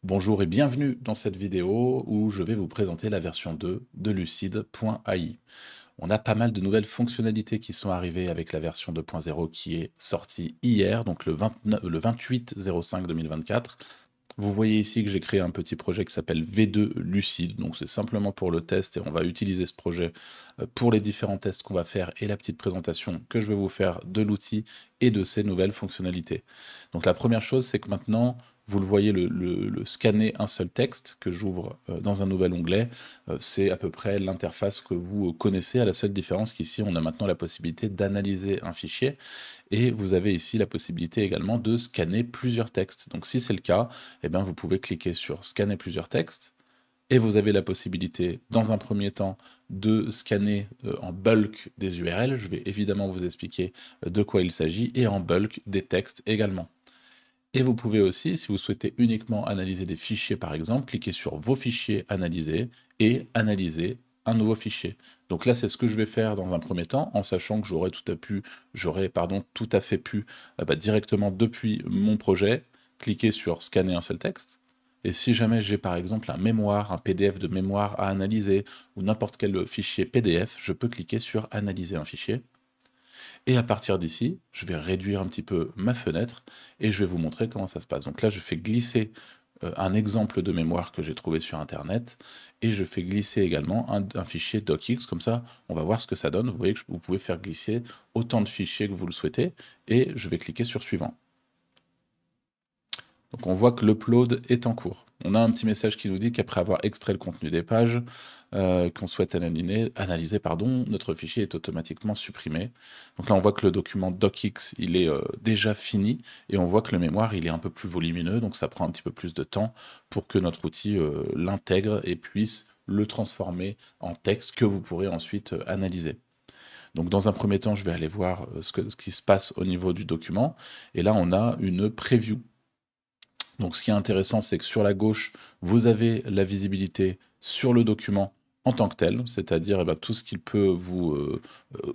Bonjour et bienvenue dans cette vidéo où je vais vous présenter la version 2 de Lucid.ai. On a pas mal de nouvelles fonctionnalités qui sont arrivées avec la version 2.0 qui est sortie hier, donc le 28/05/2024. Vous voyez ici que j'ai créé un petit projet qui s'appelle V2 Lucid, donc c'est simplement pour le test et on va utiliser ce projet pour les différents tests qu'on va faire et la petite présentation que je vais vous faire de l'outil et de ses nouvelles fonctionnalités. Donc la première chose, c'est que maintenant, vous le voyez, le scanner un seul texte que j'ouvre dans un nouvel onglet, c'est à peu près l'interface que vous connaissez, à la seule différence qu'ici, on a maintenant la possibilité d'analyser un fichier et vous avez ici la possibilité également de scanner plusieurs textes. Donc si c'est le cas, eh bien, vous pouvez cliquer sur scanner plusieurs textes et vous avez la possibilité, dans un premier temps, de scanner en bulk des URL. Je vais évidemment vous expliquer de quoi il s'agit et en bulk des textes également. Et vous pouvez aussi, si vous souhaitez uniquement analyser des fichiers par exemple, cliquer sur vos fichiers analysés et analyser un nouveau fichier. Donc là, c'est ce que je vais faire dans un premier temps, en sachant que j'aurais tout à fait pu directement depuis mon projet, cliquer sur scanner un seul texte. Et si jamais j'ai par exemple un mémoire, un PDF de mémoire à analyser, ou n'importe quel fichier PDF, je peux cliquer sur analyser un fichier. Et à partir d'ici, je vais réduire un petit peu ma fenêtre et je vais vous montrer comment ça se passe. Donc là, je fais glisser un exemple de mémoire que j'ai trouvé sur Internet et je fais glisser également un fichier docx. Comme ça, on va voir ce que ça donne. Vous voyez que vous pouvez faire glisser autant de fichiers que vous le souhaitez et je vais cliquer sur suivant. Donc on voit que l'upload est en cours. On a un petit message qui nous dit qu'après avoir extrait le contenu des pages qu'on souhaite analyser, notre fichier est automatiquement supprimé. Donc là on voit que le document docx il est déjà fini et on voit que le mémoire il est un peu plus volumineux, donc ça prend un petit peu plus de temps pour que notre outil l'intègre et puisse le transformer en texte que vous pourrez ensuite analyser. Donc dans un premier temps, je vais aller voir ce qui se passe au niveau du document et là on a une preview. Donc ce qui est intéressant, c'est que sur la gauche, vous avez la visibilité sur le document en tant que tel, c'est-à-dire tout ce qu'il peut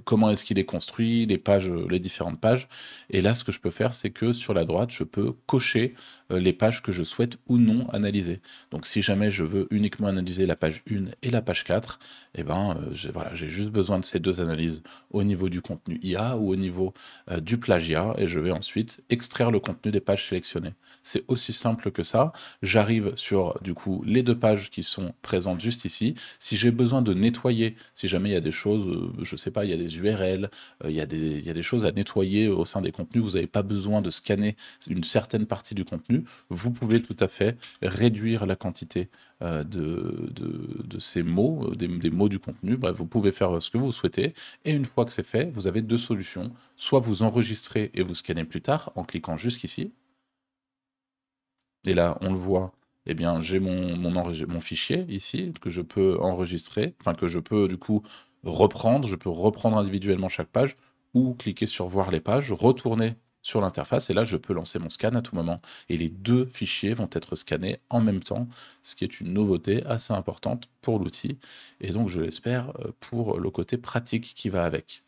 comment est-ce qu'il est construit, les pages, les différentes pages. Et là, ce que je peux faire, c'est que sur la droite, je peux cocher les pages que je souhaite ou non analyser. Donc si jamais je veux uniquement analyser la page 1 et la page 4, voilà, j'ai juste besoin de ces deux analyses au niveau du contenu IA ou au niveau du plagiat, et je vais ensuite extraire le contenu des pages sélectionnées. C'est aussi simple que ça. J'arrive sur, du coup, les deux pages qui sont présentes juste ici. Si j'ai besoin de nettoyer, si jamais il y a des choses, je sais pas, il y a des URL, il y a des choses à nettoyer au sein des contenus, vous n'avez pas besoin de scanner une certaine partie du contenu, vous pouvez tout à fait réduire la quantité de ces mots, des mots du contenu. Bref, vous pouvez faire ce que vous souhaitez. Et une fois que c'est fait, vous avez deux solutions. Soit vous enregistrez et vous scannez plus tard en cliquant jusqu'ici. Et là, on le voit, eh bien, j'ai mon fichier ici que je peux enregistrer, enfin que je peux du coup reprendre. Je peux reprendre individuellement chaque page ou cliquer sur voir les pages, retourner sur l'interface et là, je peux lancer mon scan à tout moment. Et les deux fichiers vont être scannés en même temps, ce qui est une nouveauté assez importante pour l'outil et donc je l'espère pour le côté pratique qui va avec.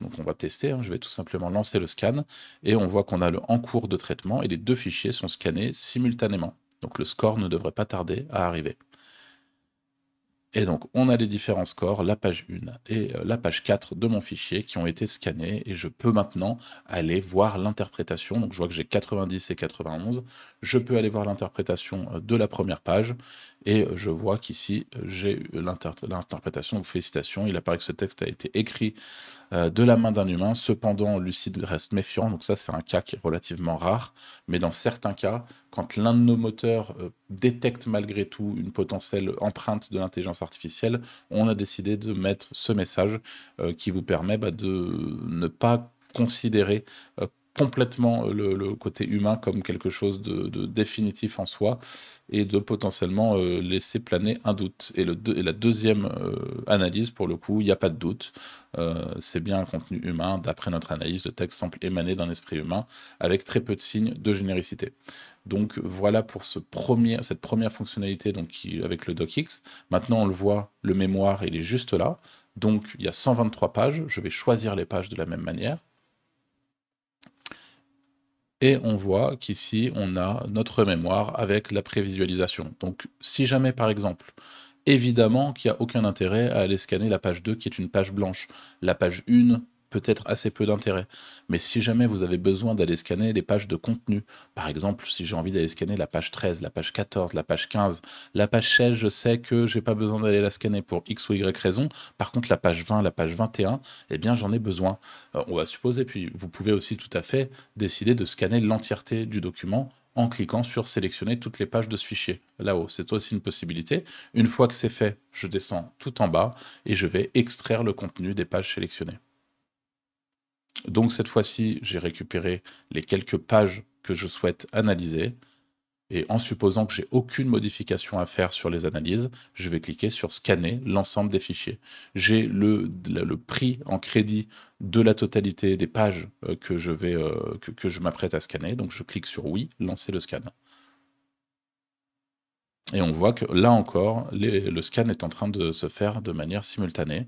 Donc on va tester, hein. Je vais tout simplement lancer le scan et on voit qu'on a le en cours de traitement et les deux fichiers sont scannés simultanément. Donc le score ne devrait pas tarder à arriver. Et donc on a les différents scores, la page 1 et la page 4 de mon fichier qui ont été scannés et je peux maintenant aller voir l'interprétation. Donc je vois que j'ai 90 et 91. Je peux aller voir l'interprétation de la première page et je vois qu'ici j'ai l'interprétation. Donc félicitations, il apparaît que ce texte a été écrit de la main d'un humain. Cependant, Lucid reste méfiant, donc ça c'est un cas qui est relativement rare, mais dans certains cas, quand l'un de nos moteurs détecte malgré tout une potentielle empreinte de l'intelligence artificielle, on a décidé de mettre ce message qui vous permet de ne pas considérer complètement le côté humain comme quelque chose de définitif en soi et de potentiellement laisser planer un doute. Et la deuxième analyse, pour le coup, il n'y a pas de doute. C'est bien un contenu humain. D'après notre analyse, le texte semble émaner d'un esprit humain avec très peu de signes de généricité. Donc voilà pour cette première fonctionnalité avec le docx. Maintenant, on le voit, le mémoire, il est juste là. Donc il y a 123 pages. Je vais choisir les pages de la même manière. Et on voit qu'ici, on a notre mémoire avec la prévisualisation. Donc, si jamais, par exemple, évidemment qu'il n'y a aucun intérêt à aller scanner la page 2 qui est une page blanche. La page 1, peut-être assez peu d'intérêt. Mais si jamais vous avez besoin d'aller scanner des pages de contenu, par exemple, si j'ai envie d'aller scanner la page 13, la page 14, la page 15, la page 16, je sais que j'ai pas besoin d'aller la scanner pour X ou Y raison. Par contre, la page 20, la page 21, eh bien, j'en ai besoin. On va supposer, puis vous pouvez aussi tout à fait décider de scanner l'entièreté du document en cliquant sur sélectionner toutes les pages de ce fichier. Là-haut, c'est aussi une possibilité. Une fois que c'est fait, je descends tout en bas et je vais extraire le contenu des pages sélectionnées. Donc cette fois-ci, j'ai récupéré les quelques pages que je souhaite analyser. Et en supposant que j'ai aucune modification à faire sur les analyses, je vais cliquer sur scanner l'ensemble des fichiers. J'ai le prix en crédit de la totalité des pages que je m'apprête à scanner. Donc je clique sur oui, lancer le scan. Et on voit que là encore, le scan est en train de se faire de manière simultanée.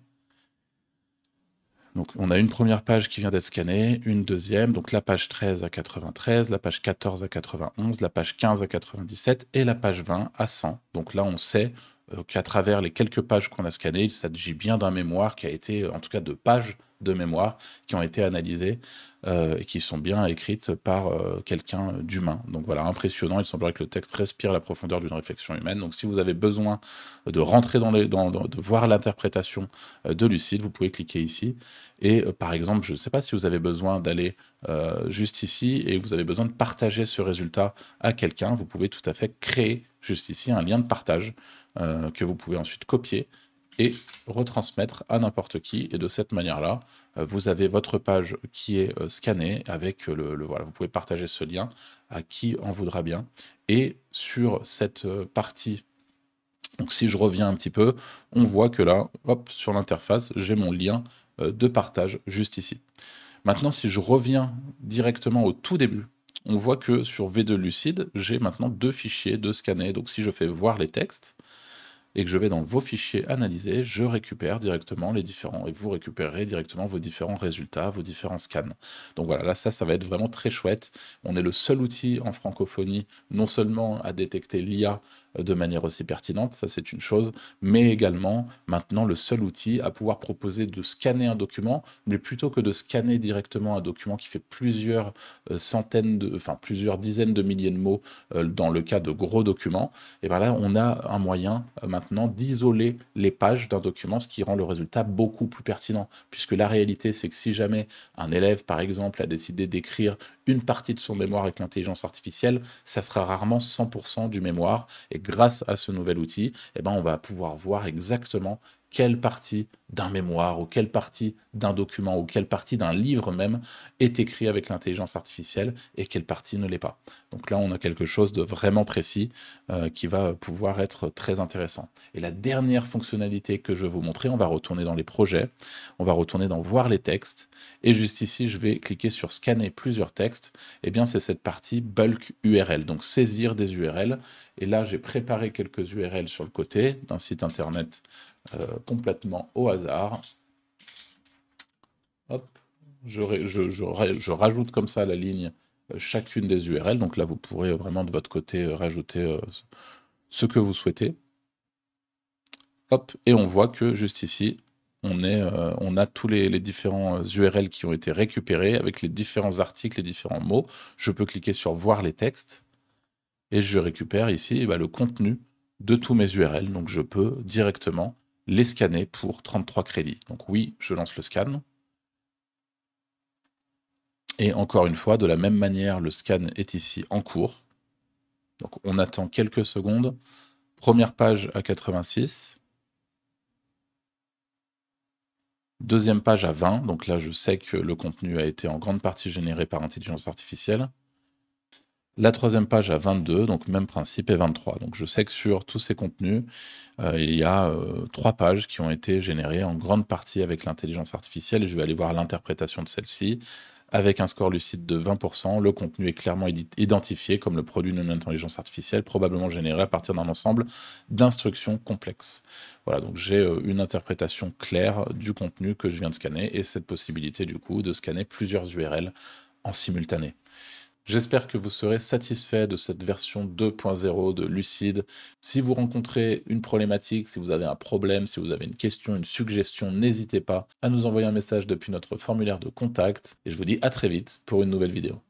Donc on a une première page qui vient d'être scannée, une deuxième, donc la page 13 à 93, la page 14 à 91, la page 15 à 97 et la page 20 à 100. Donc là on sait qu'à travers les quelques pages qu'on a scannées, il s'agit bien d'un mémoire qui a été, en tout cas de pages de mémoire, qui ont été analysées et qui sont bien écrites par quelqu'un d'humain. Donc voilà, impressionnant, il semblerait que le texte respire la profondeur d'une réflexion humaine. Donc si vous avez besoin de rentrer de voir l'interprétation de Lucide, vous pouvez cliquer ici. Et par exemple, je ne sais pas si vous avez besoin d'aller juste ici et vous avez besoin de partager ce résultat à quelqu'un, vous pouvez tout à fait créer juste ici un lien de partage que vous pouvez ensuite copier et retransmettre à n'importe qui. Et de cette manière-là, vous avez votre page qui est scannée avec voilà, vous pouvez partager ce lien à qui en voudra bien. Et sur cette partie, donc si je reviens un petit peu, on voit que là, hop, sur l'interface, j'ai mon lien de partage juste ici. Maintenant, si je reviens directement au tout début, on voit que sur V2 Lucide, j'ai maintenant deux fichiers de scanner. Donc si je fais voir les textes, et que je vais dans vos fichiers analysés, je récupère directement les différents, et vous récupérez directement vos différents résultats, vos différents scans. Donc voilà, là ça va être vraiment très chouette. On est le seul outil en francophonie, non seulement à détecter l'IA de manière aussi pertinente, ça c'est une chose, mais également maintenant le seul outil à pouvoir proposer de scanner un document, mais plutôt que de scanner directement un document qui fait plusieurs plusieurs dizaines de milliers de mots dans le cas de gros documents, et bien là on a un moyen maintenant d'isoler les pages d'un document, ce qui rend le résultat beaucoup plus pertinent, puisque la réalité c'est que si jamais un élève par exemple a décidé d'écrire une partie de son mémoire avec l'intelligence artificielle, ça sera rarement 100% du mémoire, et grâce à ce nouvel outil, eh ben, on va pouvoir voir exactement quelle partie d'un mémoire, ou quelle partie d'un document, ou quelle partie d'un livre même est écrit avec l'intelligence artificielle, et quelle partie ne l'est pas. Donc là, on a quelque chose de vraiment précis qui va pouvoir être très intéressant. Et la dernière fonctionnalité que je vais vous montrer, on va retourner dans les projets, on va retourner dans voir les textes, et juste ici, je vais cliquer sur scanner plusieurs textes, et bien c'est cette partie bulk URL, donc saisir des URL. Et là, j'ai préparé quelques URL sur le côté d'un site internet complètement au hasard. Hop, je rajoute comme ça la ligne chacune des URL. Donc là, vous pourrez vraiment de votre côté rajouter ce que vous souhaitez. Hop, et on voit que juste ici, on a tous les différents URL qui ont été récupérés avec les différents articles, les différents mots. Je peux cliquer sur voir les textes et je récupère ici le contenu de tous mes URL. Donc je peux directement les scanner pour 33 crédits. Donc oui, je lance le scan. Et encore une fois, de la même manière, le scan est ici en cours. Donc on attend quelques secondes. Première page à 86. Deuxième page à 20. Donc là, je sais que le contenu a été en grande partie généré par intelligence artificielle. La troisième page à 22, donc même principe, et 23. Donc je sais que sur tous ces contenus, il y a 3 pages qui ont été générées en grande partie avec l'intelligence artificielle, et je vais aller voir l'interprétation de celle-ci. Avec un score lucide de 20%, le contenu est clairement identifié comme le produit d'une intelligence artificielle, probablement généré à partir d'un ensemble d'instructions complexes. Voilà, donc j'ai une interprétation claire du contenu que je viens de scanner, et cette possibilité du coup de scanner plusieurs URL en simultané. J'espère que vous serez satisfait de cette version 2.0 de Lucide. Si vous rencontrez une problématique, si vous avez un problème, si vous avez une question, une suggestion, n'hésitez pas à nous envoyer un message depuis notre formulaire de contact. Et je vous dis à très vite pour une nouvelle vidéo.